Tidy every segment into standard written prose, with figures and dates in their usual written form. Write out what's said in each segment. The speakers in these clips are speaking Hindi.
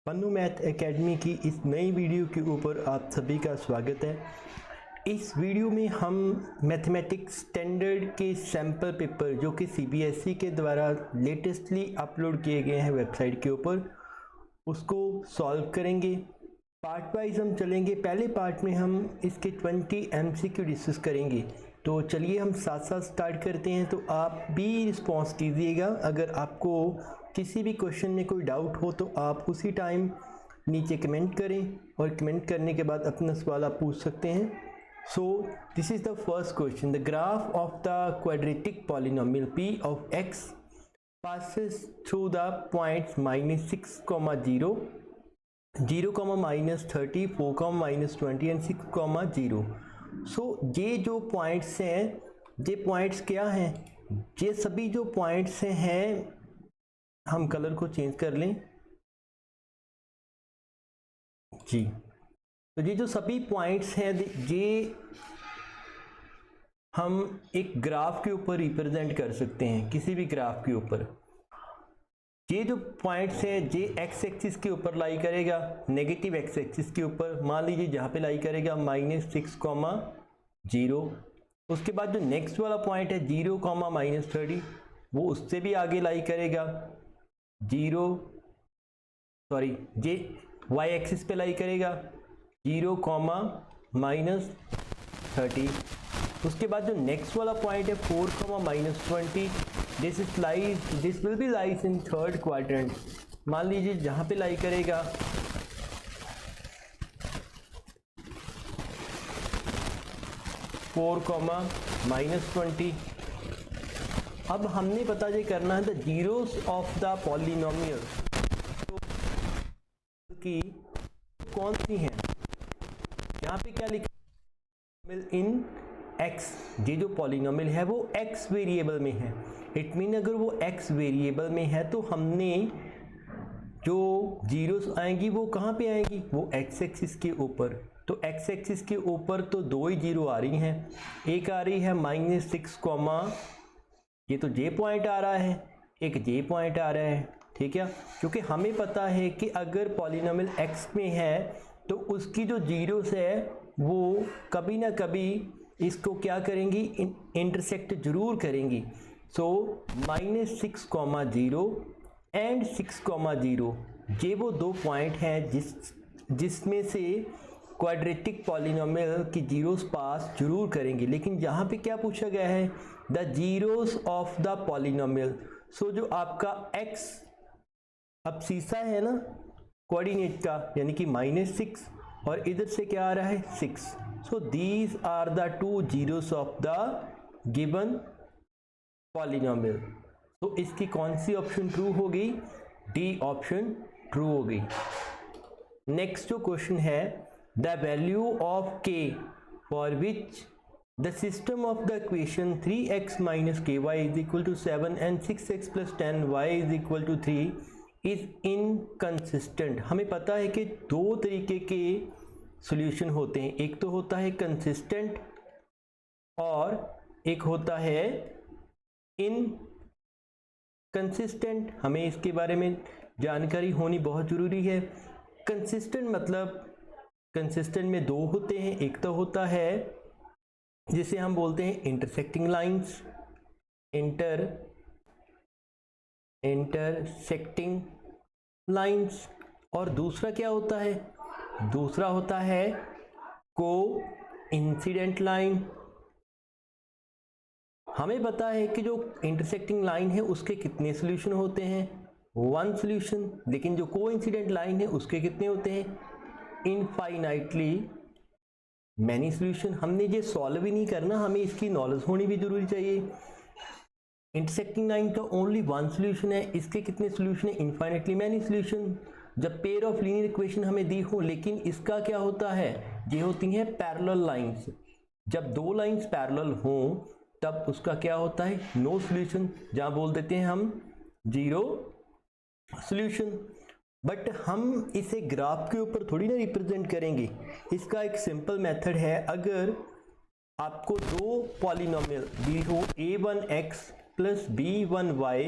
पन्नू मैथ एकेडमी की इस नई वीडियो के ऊपर आप सभी का स्वागत है। इस वीडियो में हम मैथमेटिक्स स्टैंडर्ड के सैम्पल पेपर जो कि सीबीएसई के द्वारा लेटेस्टली अपलोड किए गए हैं वेबसाइट के ऊपर, उसको सॉल्व करेंगे। पार्ट वाइज हम चलेंगे। पहले पार्ट में हम इसके 20 एमसीक्यू डिस्कस करेंगे। तो चलिए हम साथ साथ स्टार्ट करते हैं। तो आप भी रिस्पॉन्स कीजिएगा। अगर आपको किसी भी क्वेश्चन में कोई डाउट हो तो आप उसी टाइम नीचे कमेंट करें और कमेंट करने के बाद अपना सवाल आप पूछ सकते हैं। So this is the first question. The graph of the quadratic polynomial p of x passes through the points -6, 0, 0, -30, 4, -20 and 6, 0। सो ये जो पॉइंट्स हैं, ये पॉइंट्स क्या हैं? ये सभी जो पॉइंट्स हैं, हम कलर को चेंज कर लें जी। तो ये जो सभी पॉइंट्स हैं, ये हम एक ग्राफ के ऊपर रिप्रेजेंट कर सकते हैं, किसी भी ग्राफ के ऊपर। ये जो पॉइंट्स हैं, ये एक्स एक्सिस के ऊपर लाई करेगा, नेगेटिव एक्स एक्सिस के ऊपर। मान लीजिए जहाँ पे लाई करेगा -6, 0। उसके बाद जो नेक्स्ट वाला पॉइंट है 0, -30, वो उससे भी आगे लाई करेगा 0, सॉरी जे वाई एक्सिस पे लाई करेगा 0, -30। उसके बाद जो नेक्स्ट वाला पॉइंट है 4, -20, this will be lies in third quadrant. मान लीजिए जहाँ पे लाई करेगा 4, -20। अब हमने पता ये करना है the zeros of the polynomial की कौन सी हैं। यहाँ पे क्या लिखा इन x, ये जो पॉलिनोमियल है वो x वेरिएबल में है। इट मीन अगर वो x वेरिएबल में है तो हमने जो जीरोस आएंगी वो कहाँ पे आएंगी? वो x एक्सिस के ऊपर। तो x एक्सिस के ऊपर तो दो ही जीरो आ रही हैं। एक आ रही है -6, ये तो j पॉइंट आ रहा है, एक j पॉइंट आ रहा है, ठीक है। क्योंकि हमें पता है कि अगर पॉलिनोमियल x में है तो उसकी जो जीरोस है वो कभी ना कभी इसको क्या करेंगी? इंटरसेक्ट जरूर करेंगी। सो -6, 0 एंड 6, 0, ये वो दो पॉइंट हैं जिसमें से क्वाड्रेटिक पॉलिनोमियल की जीरोस पास जरूर करेंगे। लेकिन यहाँ पे क्या पूछा गया है? The zeros of the polynomial. So जो आपका x अब सीसा है ना कोऑर्डिनेट का, यानी कि -6, और इधर से क्या आ रहा है 6। So these are the two zeros of the given polynomial. तो इसकी कौन सी ऑप्शन ट्रू होगी? डी ऑप्शन ट्रू होगी। नेक्स्ट जो क्वेश्चन है, the value of k for which the system of the equation 3x - ky = 7 and 6x + 10y = 3 is inconsistent. हमें पता है कि दो तरीके के सॉल्यूशन होते हैं, एक तो होता है कंसिस्टेंट और एक होता है इनकंसिस्टेंट। हमें इसके बारे में जानकारी होनी बहुत ज़रूरी है। कंसिस्टेंट मतलब कंसिस्टेंट में दो होते हैं, एक तो होता है जिसे हम बोलते हैं इंटरसेक्टिंग लाइंस, इंटरसेक्टिंग लाइंस, और दूसरा क्या होता है? दूसरा होता है कोइंसिडेंट लाइन। हमें पता है कि जो इंटरसेक्टिंग लाइन है उसके कितने सॉल्यूशन होते हैं? 1 सॉल्यूशन। लेकिन जो कोइंसिडेंट लाइन है उसके कितने होते हैं? Infinitely many solution. हमने ये सॉल्व ही नहीं करना, हमें इसकी नॉलेज होनी भी जरूरी चाहिए। इंटरसेक्टिंग लाइन का ओनली 1 सॉल्यूशन है, इसके कितने सॉल्यूशन है? Infinitely many solution. जब पेयर ऑफ लीनियर इक्वेशन हमें दी हो, लेकिन इसका क्या होता है? ये होती हैं पैरेलल लाइंस। जब दो लाइंस पैरेलल हों तब उसका क्या होता है? नो सॉल्यूशन, जहाँ बोल देते हैं हम 0 सॉल्यूशन। बट हम इसे ग्राफ के ऊपर थोड़ी ना रिप्रेजेंट करेंगे। इसका एक सिंपल मेथड है। अगर आपको दो पॉलिनोमियल दी हो a1x + b1y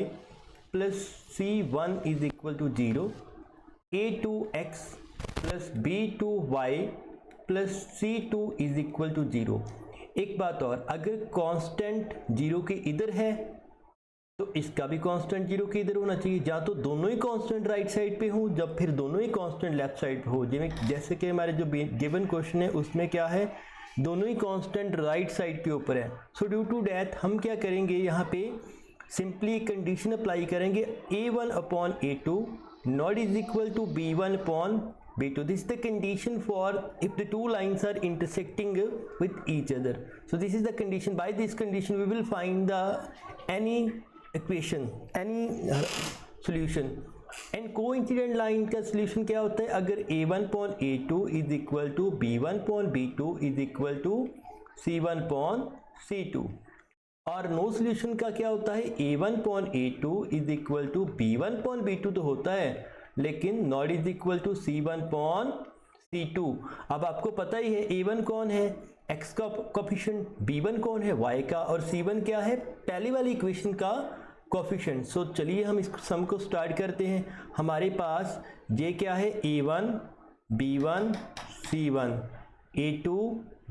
+ c1 = 0, a2x plus b2y plus c2 is equal to 0। एक बात और, अगर कांस्टेंट 0 के इधर है तो इसका भी कांस्टेंट 0 के इधर होना चाहिए। या तो दोनों ही कांस्टेंट राइट साइड पे हो, जब फिर दोनों ही कांस्टेंट लेफ्ट साइड पे हो। जैसे कि हमारे जो गिवन क्वेश्चन है उसमें क्या है, दोनों ही कांस्टेंट राइट साइड के ऊपर है। सो ड्यू टू दैट हम क्या करेंगे, यहाँ पे सिंपली कंडीशन अप्लाई करेंगे, a1 upon a2 not is equal to b1 upon b2. This is the condition for if the two lines are intersecting with each other. So this is the condition. By this condition we will find the any equation, any solution. And coincident line का solution क्या होता है, अगर a1 upon a2 is equal to b1 upon b2 is equal to c1 upon c2. और नो सोल्यूशन का क्या होता है, a1 upon a2 is equal to b1 upon b2 तो होता है, लेकिन not is equal to c1 upon c2. अब आपको पता ही है a1 कौन है, x का कोफिशिएंट, b1 कौन है, y का, और c1 क्या है, पहली वाली इक्वेशन का कोफिशिएंट. सो चलिए हम इस सम को स्टार्ट करते हैं. हमारे पास ये क्या है, a1 b1 c1 a2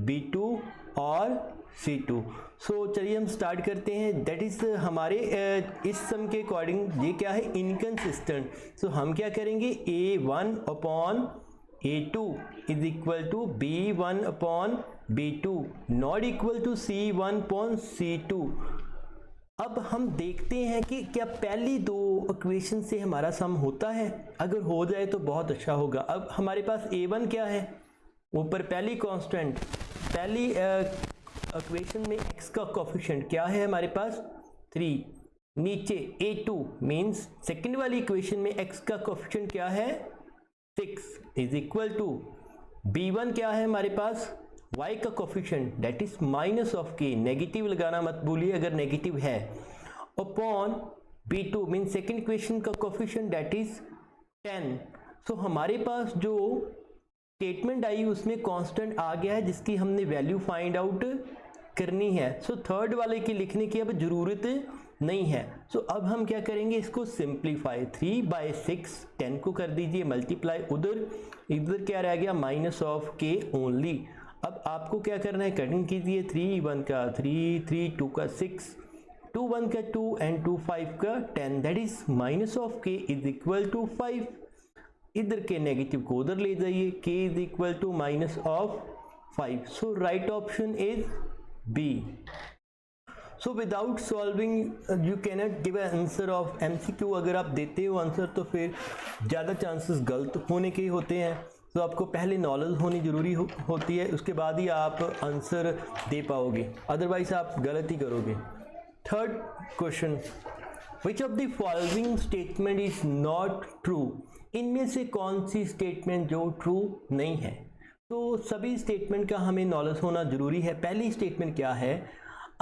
b2 और c2. सो चलिए हम स्टार्ट करते हैं. दैट इज हमारे इस सम के अकॉर्डिंग ये क्या है, इनकंसिस्टेंट. सो हम क्या करेंगे, a1 upon a2 is equal to b1 upon b2 not equal to c1 upon c2. अब हम देखते हैं कि क्या पहली दो इक्वेशन से हमारा सम होता है. अगर हो जाए तो बहुत अच्छा होगा. अब हमारे पास a1 क्या है, ऊपर पहली कांस्टेंट, पहली इक्वेशन में x का कोफिशिएंट क्या है हमारे पास 3, नीचे a2 मींस सेकंड वाली इक्वेशन में x का कोफिशिएंट क्या है 6 इज इक्वल टू b1 क्या है हमारे पास y का coefficient that is minus of k, negative लगाना मत भूलिए अगर नेगेटिव है, upon b2 mean second equation का कोफिशिएंट दैट इज 10. सो हमारे पास जो स्टेटमेंट आई उसमें कांस्टेंट आ गया है जिसकी हमने वैल्यू फाइंड आउट करनी है. सो थर्ड वाले की लिखने की अब जरूरत नहीं है. सो अब हम क्या करेंगे, इसको सिंप्लीफाई, 3/6 10 को कर दीजिए मल्टीप्लाई, इधर क्या रह गया माइनस ऑफ k ओनली. अब आपको क्या करना है, कटिंग कीजिए, 3 1 का 3 3 2 का 6 2 1 का 2 एंड 2 5 का 10 that is minus of k is equal to 5. इधर के नेगेटिव को उधर ले जाइए, k is equal to minus of 5. So right option is B. So without solving you cannot give an answer of MCQ. अगर आप देते हो आंसर तो फिर ज़्यादा चांसेस गलत होने के ही होते हैं. तो आपको पहले नॉलेज होनी ज़रूरी होती है, उसके बाद ही आप आंसर दे पाओगे, अदरवाइज आप गलत ही करोगे. Third question, which of the following statement is not true. इनमें से कौन सी स्टेटमेंट जो ट्रू नहीं है. तो सभी स्टेटमेंट का हमें नॉलेज होना जरूरी है. पहली स्टेटमेंट क्या है,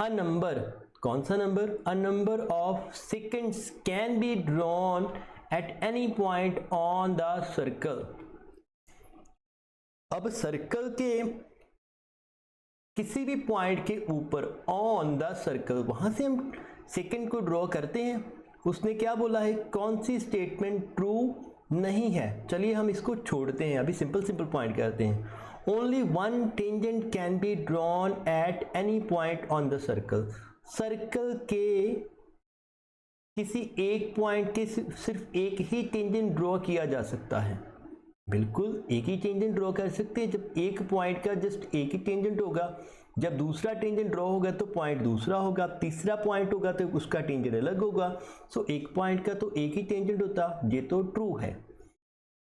अ नंबर, कौन सा number, a number of seconds can be drawn at any point on the circle. अब सर्कल के किसी भी पॉइंट के ऊपर ऑन द सर्कल, वहां से हम सेकेंड को ड्रॉ करते हैं. उसने क्या बोला है, कौन सी स्टेटमेंट ट्रू नहीं है. चलिए हम इसको छोड़ते हैं, अभी सिंपल पॉइंट करते हैं. Only one tangent can be drawn at any point on the circle. Circle के किसी एक पॉइंट के सिर्फ एक ही टेंजेंट ड्रॉ किया जा सकता है. बिल्कुल एक ही टेंजेंट ड्रॉ कर सकते हैं. जब एक पॉइंट का जस्ट एक ही टेंजेंट होगा, जब दूसरा टेंजेंट ड्रॉ होगा तो पॉइंट दूसरा होगा, तीसरा पॉइंट होगा तो उसका टेंजेंट अलग होगा. सो एक पॉइंट का तो एक ही टेंजेंट होता, ये तो ट्रू है.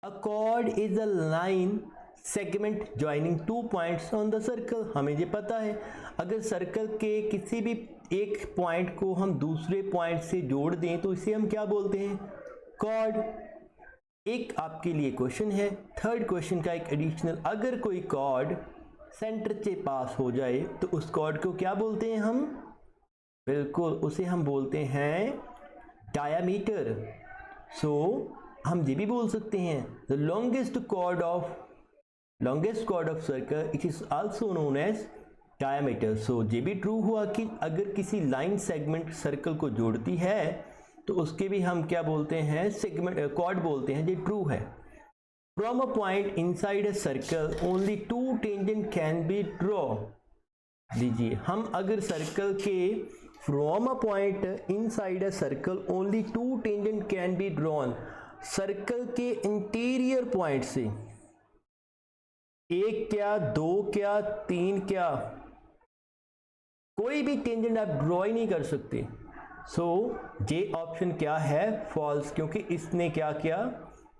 अ cord is a line segment joining 2 points on the circle. हमें ये पता है, अगर सर्कल के किसी भी एक पॉइंट को हम दूसरे पॉइंट से जोड़ दें तो इसे हम क्या बोलते हैं, कॉर्ड. एक आपके लिए क्वेश्चन है, थर्ड क्वेश्चन का एक एडिशनल, अगर कोई कॉर्ड सेंटर से पास हो जाए तो उस कॉर्ड को क्या बोलते हैं हम, बिल्कुल उसे हम बोलते हैं डायामीटर. सो हम ये भी बोल सकते हैं the longest chord of circle it is also known as diameter. So ये भी ट्रू हुआ कि अगर किसी लाइन सेगमेंट सर्कल को जोड़ती है तो उसके भी हम क्या बोलते हैं, सेगमेंट कॉर्ड बोलते हैं. ये ट्रू है. From a point inside a circle only 2 tangent can be draw. लीजिए, हम अगर सर्कल के from a point inside a circle only 2 tangent can be drawn, circle के इंटीरियर पॉइंट से एक क्या, दो क्या, तीन क्या, कोई भी टेंजेंट आप ड्रॉ ही नहीं कर सकते। सो ये ऑप्शन क्या है, फॉल्स, क्योंकि इसने क्या किया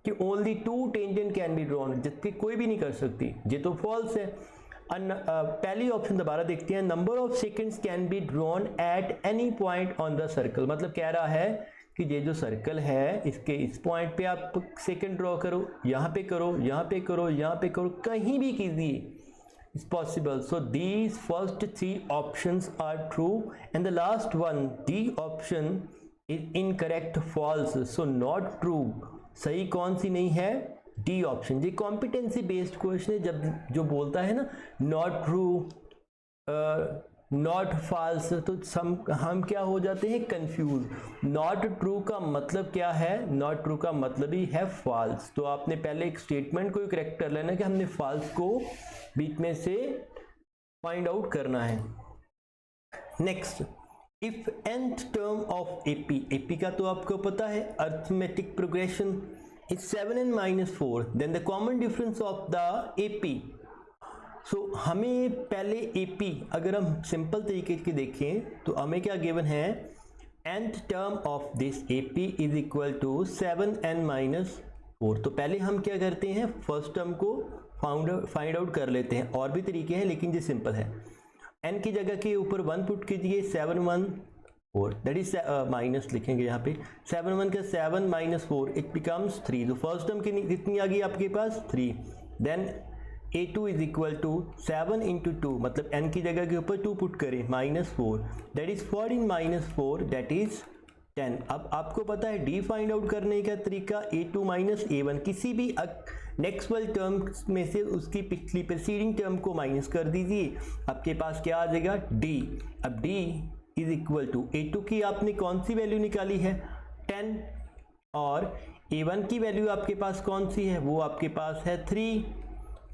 कि only 2 tangent can be drawn, जबकि कोई भी नहीं कर सकती, ये तो फॉल्स है। पहली ऑप्शन दोबारा देखते हैं, number of seconds can be drawn at any point on the circle, मतलब कह रहा है कि ये जो सर्कल है इसके इस पॉइंट पे आप सेकंड ड्रॉ करो, यहाँ पे करो, यहाँ पे करो, यहाँ पे करो, कहीं भी कीजिए, is possible. So these first 3 options are true and the last one, D option, is incorrect, false. So not true. सही कौन सी नहीं है, डी ऑप्शन। ये कॉम्पिटेंसी बेस्ड क्वेश्चन है, जब जो बोलता है ना नॉट ट्रू, नॉट फॉल्स, तो हम क्या हो जाते हैं, कंफ्यूज। नॉट ट्रू का मतलब क्या है, नॉट ट्रू का मतलब ही है फॉल्स। तो आपने पहले एक स्टेटमेंट को करेक्ट कर लेना कि हमने फॉल्स को बीच में से फाइंड आउट करना है। Next, if nth term of AP, AP का तो आपको पता है arithmetic progression is 7n - 4, then the common difference of the AP. So हमें पहले एपी अगर हम सिंपल तरीके की देखें तो हमें क्या गिवन है, nth term of this AP is equal to 7n - 4। तो पहले हम क्या करते हैं, फर्स्ट टर्म को फाइंड आउट कर लेते हैं। और भी तरीके हैं लेकिन ये सिंपल है। n की जगह के ऊपर 1 पुट कीजिए, 7 1 4, दैट इज माइनस लिखेंगे यहाँ पे, 7 1 का 7 - 4 इट बिकम्स 3। तो फर्स्ट टर्म कितनी आ गई आपके पास, 3। Then a2 is equal to 7 × 2, मतलब n की जगह के ऊपर 2 पुट करें, -4, दैट इज 14 - 4, दैट इज 10। अब आपको पता है डी फाइंड आउट करने का तरीका, a2 - a1, किसी भी नेक्स्ट वाले टर्म में से उसकी पिछली प्रीसीडिंग टर्म को माइनस कर दीजिए, आपके पास क्या आ जाएगा, डी। अब D is equal to a2 की आपने कौन सी वैल्यू निकाली है, 10, और a1 की वैल्यू आपके पास कौन सी है, वो आपके पास है 3।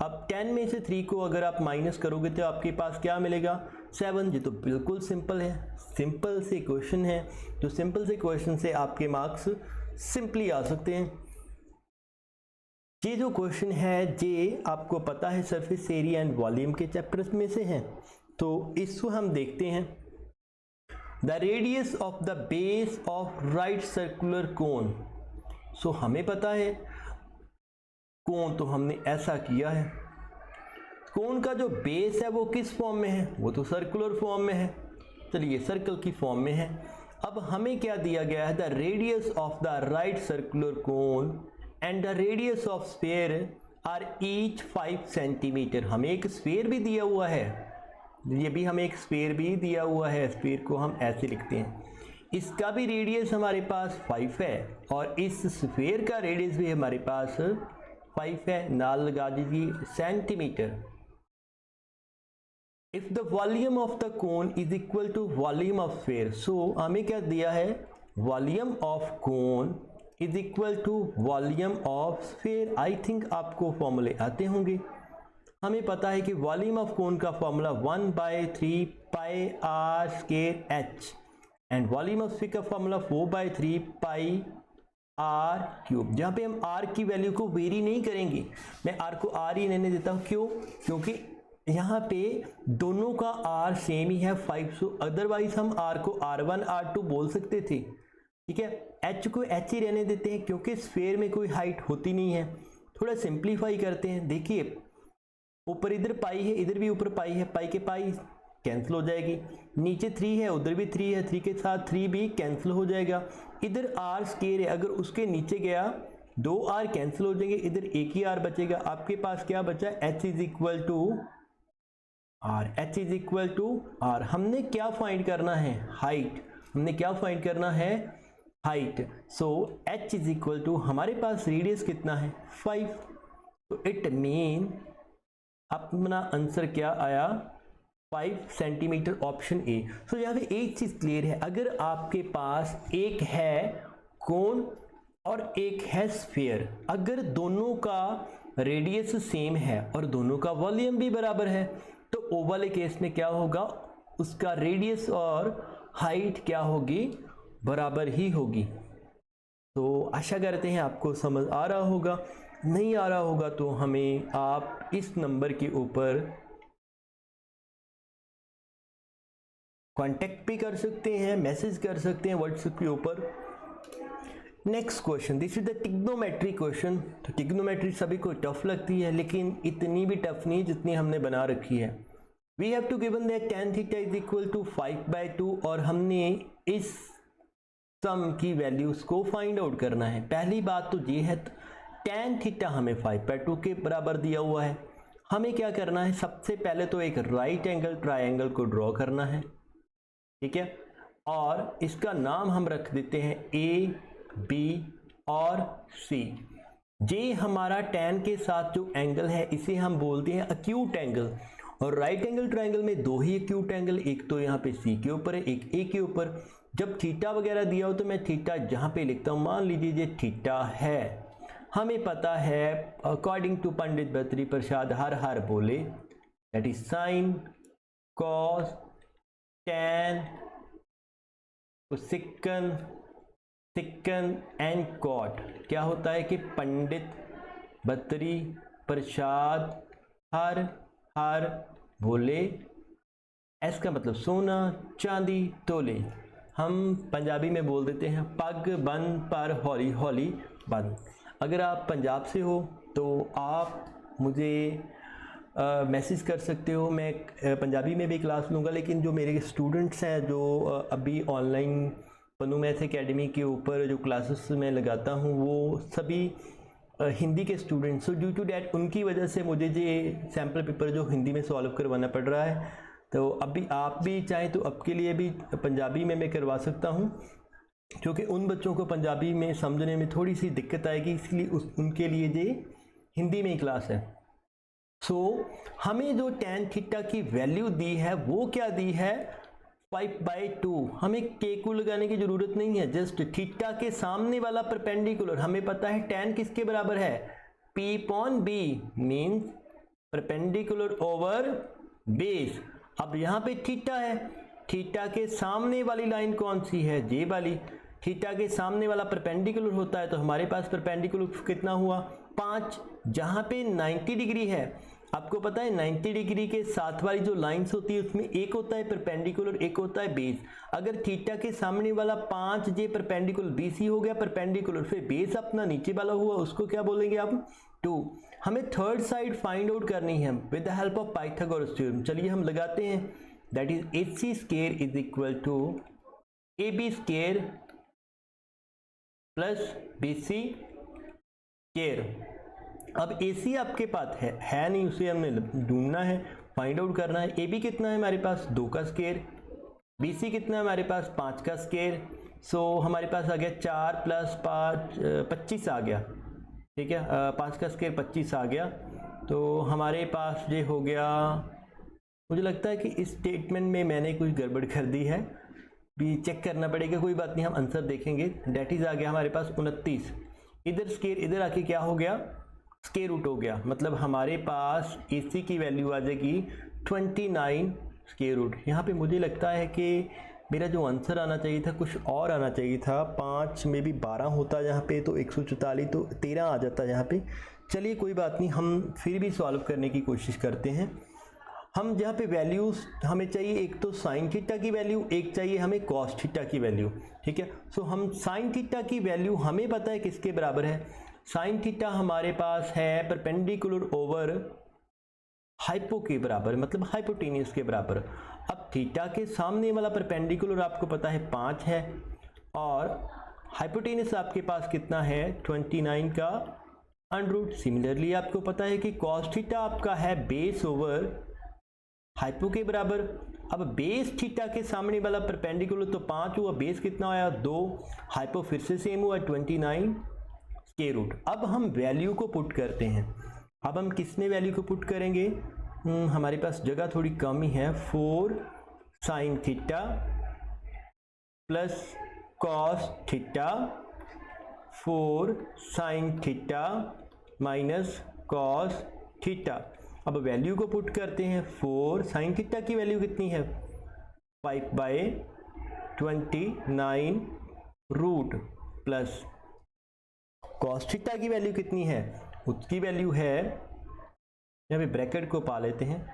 अब 10 में से 3 को अगर आप माइनस करोगे तो आपके पास क्या मिलेगा, 7। ये तो बिल्कुल सिंपल है, सिंपल से क्वेश्चन है, तो सिंपल से क्वेश्चन से आपके मार्क्स सिंपली आ सकते हैं। ये जो क्वेश्चन है ये आपको पता है सरफेस एरिया एंड वॉल्यूम के चैप्टर्स में से है, तो इसको हम देखते हैं। The radius of the base of right circular cone. So हमें पता है कोन, तो हमने ऐसा किया है, कोन का जो बेस है वो किस फॉर्म में है, वो तो सर्कुलर फॉर्म में है, चलिए सर्कल की फॉर्म में है। अब हमें क्या दिया गया है, the radius of the right circular cone and the radius of sphere are each 5 centimetre. हमें एक स्फीयर भी दिया हुआ है, ये भी हमें एक स्फीयर भी दिया हुआ है, स्फीयर को हम ऐसे लिखते हैं, इसका भी रेडियस हमारे पास 5 है और इस स्फीयर का रेडियस भी हमारे पास 5 है, नाल लगा दीजिए centimetre. If the volume of the cone is equal to volume of sphere, so हमें क्या दिया है, volume of cone is equal to volume of sphere. I think आपको फॉर्मूले आते होंगे। हमें पता है कि वॉल्यूम ऑफ कोन का formula 1/3 pi r square h and volume of sphere का फॉर्मूला 4/3 पाई r क्यूब। जहाँ पे हम r की वैल्यू को वेरी नहीं करेंगे, मैं r को r ही रहने देता हूँ, क्यों, क्योंकि यहाँ पे दोनों का r सेम ही है 5, सो अदरवाइज हम r को r1 r2 बोल सकते थे, ठीक है। h को h ही रहने देते हैं क्योंकि स्फीयर में कोई हाइट होती नहीं है। थोड़ा सिंप्लीफाई करते हैं, देखिए ऊपर इधर पाई है, इधर भी ऊपर पाई है, पाई के पाई कैंसिल हो जाएगी, नीचे 3 है, उधर भी 3 है, 3 के साथ 3 भी कैंसिल हो जाएगा। इधर r स्क्वायर है, अगर उसके नीचे गया 2 r कैंसिल हो जाएंगे, इधर एक ही r बचेगा। आपके पास क्या बचा, h is equal to r, h is equal to r। हमने क्या फाइंड करना है, हाइट, हमने क्या फाइंड करना है, height. So h is equal to, हमारे पास रेडियस कितना है 5, तो इट मीन अपना आंसर क्या आया 5 सेंटीमीटर, ऑप्शन ए। सो यहाँ पे एक चीज क्लियर है, अगर आपके पास एक है कोन और एक है स्फीयर। अगर दोनों का रेडियस सेम है और दोनों का वॉल्यूम भी बराबर है तो ओ वाले केस में क्या होगा, उसका रेडियस और हाइट क्या होगी, बराबर ही होगी। तो आशा करते हैं आपको समझ आ रहा होगा। नहीं आ रहा होगा तो हमें आप इस नंबर के ऊपर कांटेक्ट भी कर सकते हैं, मैसेज कर सकते हैं व्हाट्सएप के ऊपर। Next question, this is the trigonometry question. तो ट्रिग्नोमेट्री सभी को टफ लगती है, लेकिन इतनी भी टफ नहीं जितनी हमने बना रखी है। We have to given that tan theta is equal to 5/2 और हमने इस सम की वैल्यूज को फाइंड आउट करना है। पहली बात तो ये है, tan थीटा हमें 5/2 के बराबर दिया हुआ है। हमें क्या करना है, सबसे पहले तो एक राइट एंगल ट्रायंगल को ड्रॉ करना है, ठीक है, और इसका नाम हम रख देते हैं ए, बी और सी। जे हमारा tan के साथ जो एंगल है इसे हम बोलते हैं अक्यूट एंगल। और राइट एंगल ट्रायंगल में दो ही अक्यूट एंगल, एक तो यहाँ पे सी के ऊपर है, एक ए के ऊपर। जब थीटा वगैरह दिया हो तो मैं थीटा जहाँ पे लिखता हूँ, मान लीजिए ये थीटा है। हमें पता है अकॉर्डिंग टू पंडित बद्री प्रसाद हर बोले, that is sine cos tan secant and cot. क्या होता है कि पंडित बद्री प्रसाद हर बोले, एस का मतलब सोना चांदी तोले। हम पंजाबी में बोल देते हैं पग बन पर हौली हौली बन। अगर आप पंजाब से हो तो आप मुझे मैसेज कर सकते हो, मैं पंजाबी में भी क्लास लूँगा। लेकिन जो मेरे स्टूडेंट्स हैं जो अभी ऑनलाइन पन्नू मैथ एकेडमी के ऊपर जो क्लासेस मैं लगाता हूँ वो सभी हिंदी के students, so due to that उनकी वजह से मुझे ये सैम्पल पेपर जो हिंदी में सॉल्व करवाना पड़ रहा है। तो अभी आप भी चाहें तो आपके लिए भी पंजाबी में मैं करवा सकता हूँ, क्योंकि उन बच्चों को पंजाबी में समझने में थोड़ी सी दिक्कत आएगी, इसलिए उनके लिए ये हिंदी में ही क्लास है। सो हमें जो tan थीटा की वैल्यू दी है वो क्या दी है, 5/2। हमें के को लगाने की जरूरत नहीं है, जस्ट थीटा के सामने वाला परपेंडिकुलर। हमें पता है tan किसके बराबर है, P/B means perpendicular over base. अब यहाँ पे थीटा है, थीटा के सामने वाली लाइन कौन सी है, ये वाली। थीटा के सामने वाला परपेंडिकुलर होता है तो हमारे पास परपेंडिकुलर कितना हुआ, 5। जहाँ पे 90 डिग्री है, आपको पता है 90 डिग्री के साथ वाली जो लाइंस होती है उसमें एक होता है परपेंडिकुलर, एक होता है बेस। अगर थीटा के सामने वाला 5 जे परपेंडिकुलर, BC हो गया परपेंडिकुलर, फिर बेस अपना नीचे वाला हुआ उसको क्या बोलेंगे आप, 2। हमें थर्ड साइड फाइंड आउट करनी है with the help of Pythagoras theorem. चलिए हम लगाते हैं, that is AC square is equal to AB square plus BC square. अब AC आपके पास है नहीं, उसे हमने ढूंढना है, फाइंड आउट करना है। AB कितना है हमारे पास, 2 का स्क्वायर। BC कितना है हमारे पास, 5 का स्क्वायर। सो हमारे पास आ गया 4 + 5 25 आ गया, ठीक है, 5 का स्क्वायर 25 आ गया। तो हमारे पास ये हो गया, मुझे लगता है कि इस स्टेटमेंट में मैंने कुछ गड़बड़ कर दी है, भी चेक करना पड़ेगा, कोई बात नहीं, हम आंसर देखेंगे। डेट इज आ गया हमारे पास 29। इधर स्क्वायर इधर आके क्या हो गया, स्क्वायर रूट हो गया। मतलब हमारे पास AC की वैल्यू आ जाएगी 29 स्क्वायर रूट। यहाँ पे मुझे लगता है कि मेरा जो आंसर आना चाहिए था कुछ और आना चाहिए था, 5 में भी 12 होता यहाँ पे, तो 144 तो 13 आ जाता यहाँ पे। चलिए कोई बात नहीं, हम फिर भी सॉल्व करने की कोशिश करते हैं। हम जहाँ पे वैल्यूज हमें चाहिए, एक तो साइन थीटा की वैल्यू, एक चाहिए हमें कॉस थीटा की वैल्यू, ठीक है। सो हम साइन थीटा की वैल्यू हमें पता है किसके बराबर है, साइन थीटा हमारे पास है परपेंडिकुलर ओवर हाइपो के बराबर, मतलब हाइपोटेन्यूस के बराबर। अब थीटा के सामने वाला परपेंडिकुलर आपको पता है 5 है, और हाइपोटेन्यूस आपके पास कितना है 29 का अंडर। सिमिलरली आपको पता है कि कॉस थीटा आपका है बेस ओवर हाइपो के बराबर। अब बेस थीटा के सामने वाला परपेंडिकुलर तो 5 हुआ, बेस कितना आया 2, हाइपो फिर से सेम हुआ 29 स्क्वायर रूट। अब हम वैल्यू को पुट करते हैं। अब हम किस में वैल्यू को पुट करेंगे, हमारे पास जगह थोड़ी कम ही है। 4 sine theta plus cos theta 4 sine theta minus cos theta. अब वैल्यू को पुट करते हैं। 4 साइन थीटा की वैल्यू कितनी है 5/29 रूट प्लस कॉस थीटा की वैल्यू कितनी है, उसकी वैल्यू है, यहाँ पे ब्रैकेट को पा लेते हैं,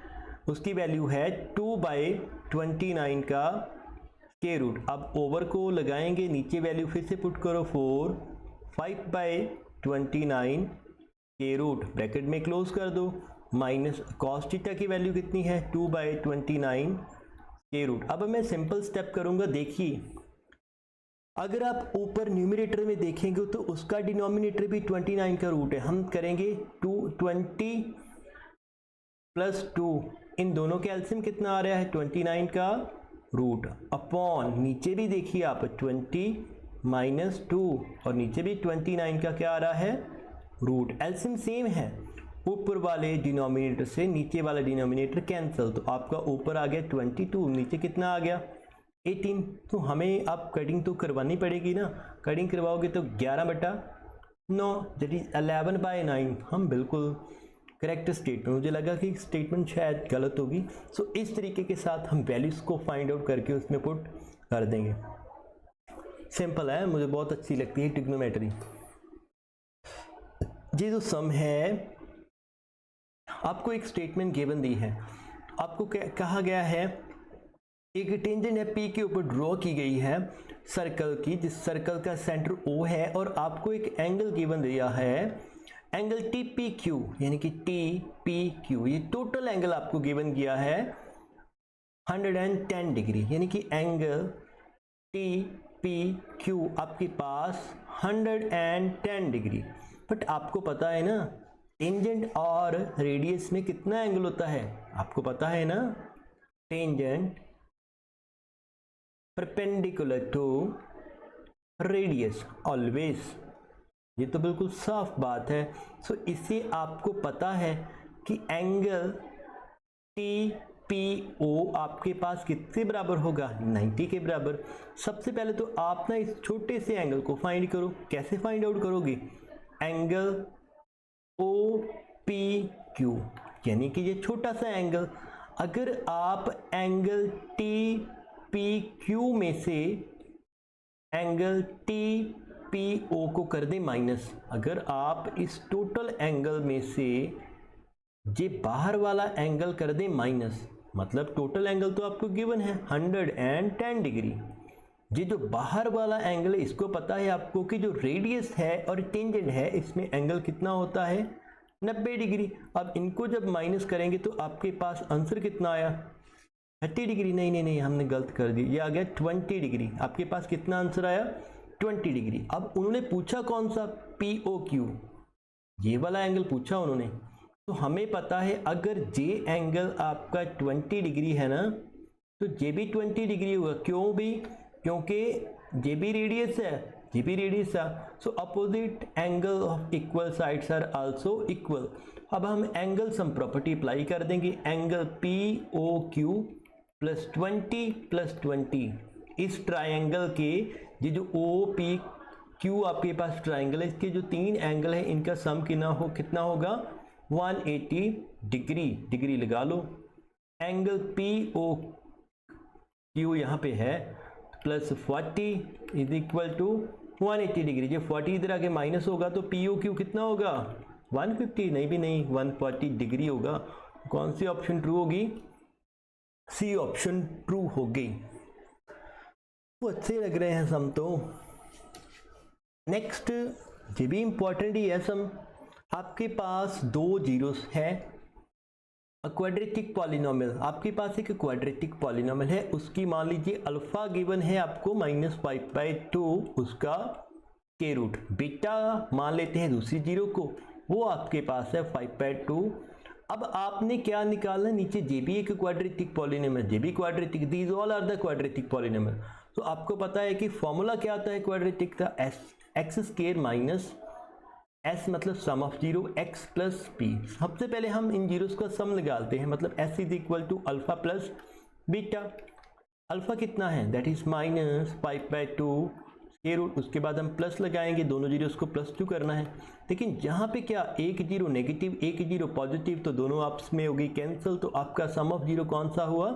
उसकी वैल्यू है 2/29 का स्क्वायर रूट। अब ओवर को लगाएंगे, नीचे वैल्यू फिर से पुट करो 4 5/29 स्क्वायर रूट, ब्रैकेट में क्लोज कर दो, माइनस कॉस थीटा की वैल्यू कितनी है 2/29 स्क्वायर रूट। अब मैं सिंपल स्टेप करूंगा। देखिए अगर आप ऊपर न्यूमरेटर में देखेंगे तो उसका डिनोमिनेटर भी 29 का रूट है। हम करेंगे 220 प्लस 2, इन दोनों के एलसीएम कितना आ रहा है 29 का रूट, अपॉन नीचे भी देखिए आप 20 माइनस 2 और नीचे भी 29 का क्या आ रहा है रूट। एलसीएम सेम है, ऊपर वाले डिनोमिनेटर से नीचे वाला डिनोमिनेटर कैंसिल, तो आपका ऊपर आ गया 22, नीचे कितना आ गया 18। तो हमें अब कटिंग तो करवानी पड़ेगी ना, कटिंग करवाओगे तो 11/9 दैट इज 11/9। हम बिल्कुल करेक्ट स्टेटमेंट, मुझे लगा कि स्टेटमेंट शायद गलत होगी, सो इस तरीके के साथ हम वैल्यूज़ को फाइंड आउट करके उसमें पुट कर देंगे। सिंपल है, मुझे बहुत अच्छी लगती है ट्रिग्नोमेट्री। ये जो सम है, आपको एक स्टेटमेंट गिवन दी है, आपको कहा गया है एक टेंजेंट है पी के ऊपर ड्रॉ की गई है सर्कल की, जिस सर्कल का सेंटर ओ है, और आपको एक एंगल गिवन दिया है एंगल टी पी क्यू, यानी कि टी पी क्यू, ये टोटल एंगल आपको गिवन किया है 110 डिग्री, यानी कि एंगल टी पी क्यू आपके पास 110 डिग्री। बट आपको पता है ना टेंजेंट और रेडियस में कितना एंगल होता है, आपको पता है ना, tangent perpendicular to radius always, ये तो बिल्कुल साफ बात है। सो इसे आपको पता है कि एंगल टी पी ओ आपके पास कितने बराबर होगा 90 के बराबर। सबसे पहले तो आप ना इस छोटे से एंगल को फाइंड करो। कैसे फाइंड आउट करोगे, एंगल ओ पी क्यू, यानी कि ये छोटा सा एंगल, अगर आप एंगल टी पी क्यू में से एंगल टी पी ओ को कर दें माइनस, अगर आप इस टोटल एंगल में से ये बाहर वाला एंगल कर दें माइनस, मतलब टोटल एंगल तो आपको गिवन है 110 डिग्री, ये जो बाहर वाला एंगल है इसको पता है आपको कि जो रेडियस है और टेंजेंट है इसमें एंगल कितना होता है 90 डिग्री। अब इनको जब माइनस करेंगे तो आपके पास आंसर कितना आया 30 डिग्री, नहीं हमने गलत कर दी, ये आ गया 20 डिग्री। आपके पास कितना आंसर आया 20 डिग्री। अब उन्होंने पूछा कौन सा पी ओ क्यू, ये वाला एंगल पूछा उन्होंने, तो हमें पता है अगर जे एंगल आपका 20 डिग्री है ना तो जे भी 20 डिग्री होगा। क्यों भी, क्योंकि जे भी रेडियस है, जे भी रेडियस है, so opposite angle of equal sides are also equal. अब हम एंगल सम प्रॉपर्टी अप्लाई कर देंगे, angle P O Q plus 20 इस ट्राइंगल के, ये जो ओ पी क्यू आपके पास ट्राइंगल है, इसके जो तीन एंगल है इनका सम कितना होगा 180 डिग्री लगा लो। एंगल पी ओ क्यू यहाँ पे है plus 40 is equal to 180 degree. जब 40 इधर आके माइनस होगा तो पी ओ क्यू कितना होगा 150, नहीं भी नहीं 140 डिग्री होगा। कौन सी ऑप्शन ट्रू होगी, सी ऑप्शन ट्रू होगी। वो अच्छे लग रहे हैं सम तो। नेक्स्ट ये भी इंपॉर्टेंट ही है सम, आपके पास दो जीरोस है, क्वाड्रेटिक पॉलिनोमियल, आपके पास एक क्वाड्रेटिक पॉलिनोमियल है, उसकी मान लीजिए अल्फा गिवन है आपको -5/2, उसका के रूट, बीटा मान लेते हैं दूसरी जीरो को, वो आपके पास है 5/2। अब आपने क्या निकालना, नीचे जे भी एक क्वाड्रेटिक पॉलिनोमियल, जे भी quadratic, these all are the quadratic polynomial. तो आपको पता है कि फॉर्मूला क्या आता है क्वाड्रेटिक का, एक्स स्क्वायर माइनस एस मतलब sum of zero X plus P. सबसे पहले हम इन जीरोस का सम निकालते हैं, मतलब S is equal to alpha plus beta. Alpha कितना है, दैट इज -5/2 के रूट, उसके बाद हम प्लस लगाएंगे, दोनों जीरोस को +2 करना है। लेकिन यहाँ पे क्या एक जीरो नेगेटिव एक जीरो पॉजिटिव, तो दोनों आपस में हो गई कैंसिल, तो आपका सम ऑफ जीरो कौन सा हुआ,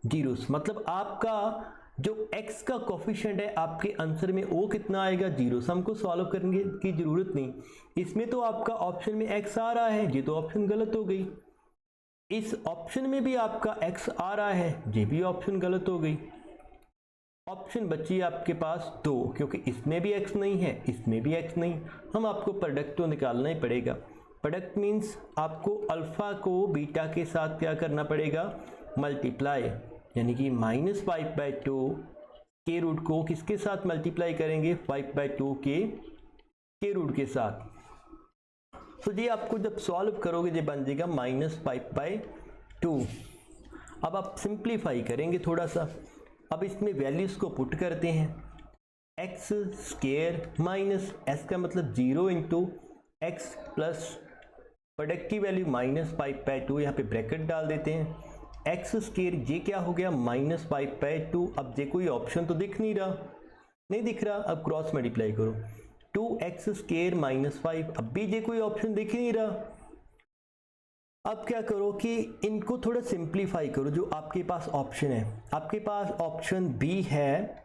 जीरोस। मतलब आपका जो x का कोफिशिएंट है आपके आंसर में वो कितना आएगा, जीरो। हमको सॉल्व करने की जरूरत नहीं, इसमें तो आपका ऑप्शन में x आ रहा है, ये तो ऑप्शन गलत हो गई। इस ऑप्शन में भी आपका x आ रहा है, ये भी ऑप्शन गलत हो गई। ऑप्शन बची आपके पास दो, क्योंकि इसमें भी x नहीं है, इसमें भी x नहीं। हम आपको प्रोडक्ट तो निकालना ही पड़ेगा। प्रोडक्ट मीन्स आपको अल्फा को बीटा के साथ क्या करना पड़ेगा, मल्टीप्लाई, यानी कि -5/2 के रूट को किसके साथ मल्टीप्लाई करेंगे, 5/2 के रूट के साथ। तो ये आपको जब सॉल्व करोगे ये बन जाएगा -5/2। अब आप सिंप्लीफाई करेंगे थोड़ा सा। अब इसमें वैल्यूज को पुट करते हैं, एक्स स्क्वायर माइनस s का मतलब 0 इंटू एक्स प्लस प्रोडक्ट की वैल्यू -5/2, यहाँ पे ब्रैकेट डाल देते हैं। एक्स स्क्वायर ये क्या हो गया, -5/2। अब ये कोई ऑप्शन तो दिख नहीं रहा, नहीं दिख रहा, अब क्रॉस मल्टीप्लाई करो, 2x स्क्वायर -5, अब भी ये कोई ऑप्शन दिख ही नहीं रहा। अब क्या करो कि इनको थोड़ा सिंप्लीफाई करो। जो आपके पास ऑप्शन है, आपके पास ऑप्शन बी है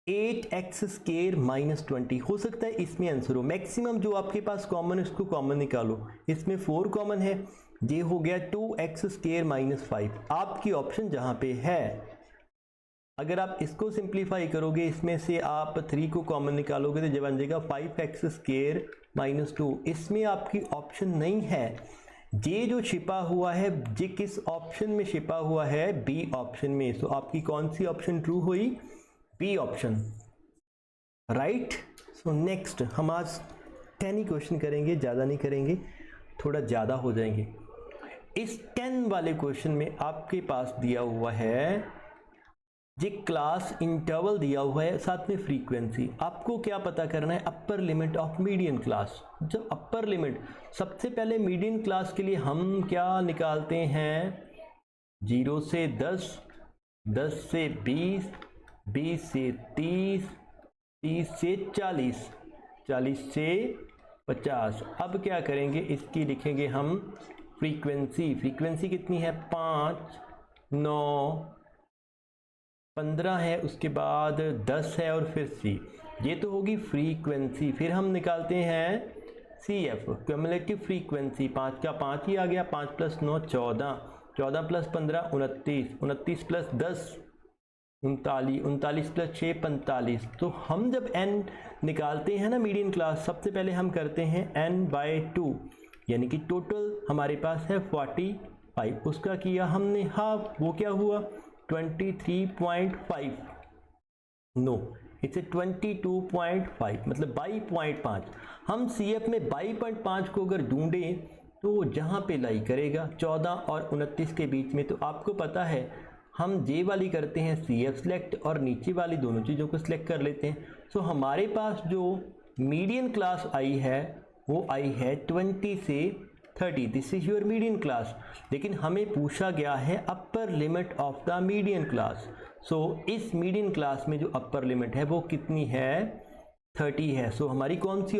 8x स्क्वायर -20, हो सकता है इसमें आंसर हो। मैक्सिमम जो आपके पास कॉमन है उसको कॉमन निकालो, इसमें 4 कॉमन है, ये हो गया 2x स्क्वायर -5 आपकी ऑप्शन जहां पे है। अगर आप इसको सिंप्लीफाई करोगे, इसमें से आप 3 को कॉमन निकालोगे तो जब बन जाएगा 5x स्क्वायर -2। इसमें आपकी ऑप्शन नहीं है। ये जो छिपा हुआ है ये किस ऑप्शन में छिपा हुआ है, बी ऑप्शन में। तो आपकी कौन सी ऑप्शन ट्रू हुई, B option, right. So next हम आज 10 ही क्वेश्चन करेंगे, ज़्यादा नहीं करेंगे, थोड़ा ज़्यादा हो जाएंगे। इस 10 वाले क्वेश्चन में आपके पास दिया हुआ है ये क्लास इंटरवल दिया हुआ है, साथ में फ्रीक्वेंसी। आपको क्या पता करना है, upper limit of median class. जब अपर लिमिट, सबसे पहले मीडियन क्लास के लिए हम क्या निकालते हैं, 0 से 10, 10 से 20, 20 से 30, 30 से 40, 40 से 50। अब क्या करेंगे, इसकी लिखेंगे हम फ्रीक्वेंसी। फ्रीक्वेंसी कितनी है, 5, 9, 15 है, उसके बाद 10 है और फिर C। ये तो होगी फ्रीक्वेंसी। फिर हम निकालते हैं CF, क्यूमुलेटिव फ्रीक्वेंसी। 5 का 5 ही आ गया, 5 + 9 14, 14 + 15 29, 29 + 10 39, 39 + 6 45। तो हम जब n निकालते हैं ना मीडियन क्लास, सबसे पहले हम करते हैं n/2, यानी कि टोटल हमारे पास है 45, उसका किया हमने हाफ, वो क्या हुआ 23.5, नो इट्स 22.5, मतलब 22.5। हम CF में 22.5 को अगर ढूंढें तो जहाँ पे लाई करेगा 14 और 29 के बीच में। तो आपको पता है हम जे वाली करते हैं CF सेलेक्ट और नीचे वाली दोनों चीज़ों को सिलेक्ट कर लेते हैं। सो हमारे पास जो मीडियन क्लास आई है वो आई है 20 से 30, this is your median class. लेकिन हमें पूछा गया है upper limit of the median class. So इस मीडियन क्लास में जो अपर लिमिट है वो कितनी है, 30 है। सो हमारी कौन सी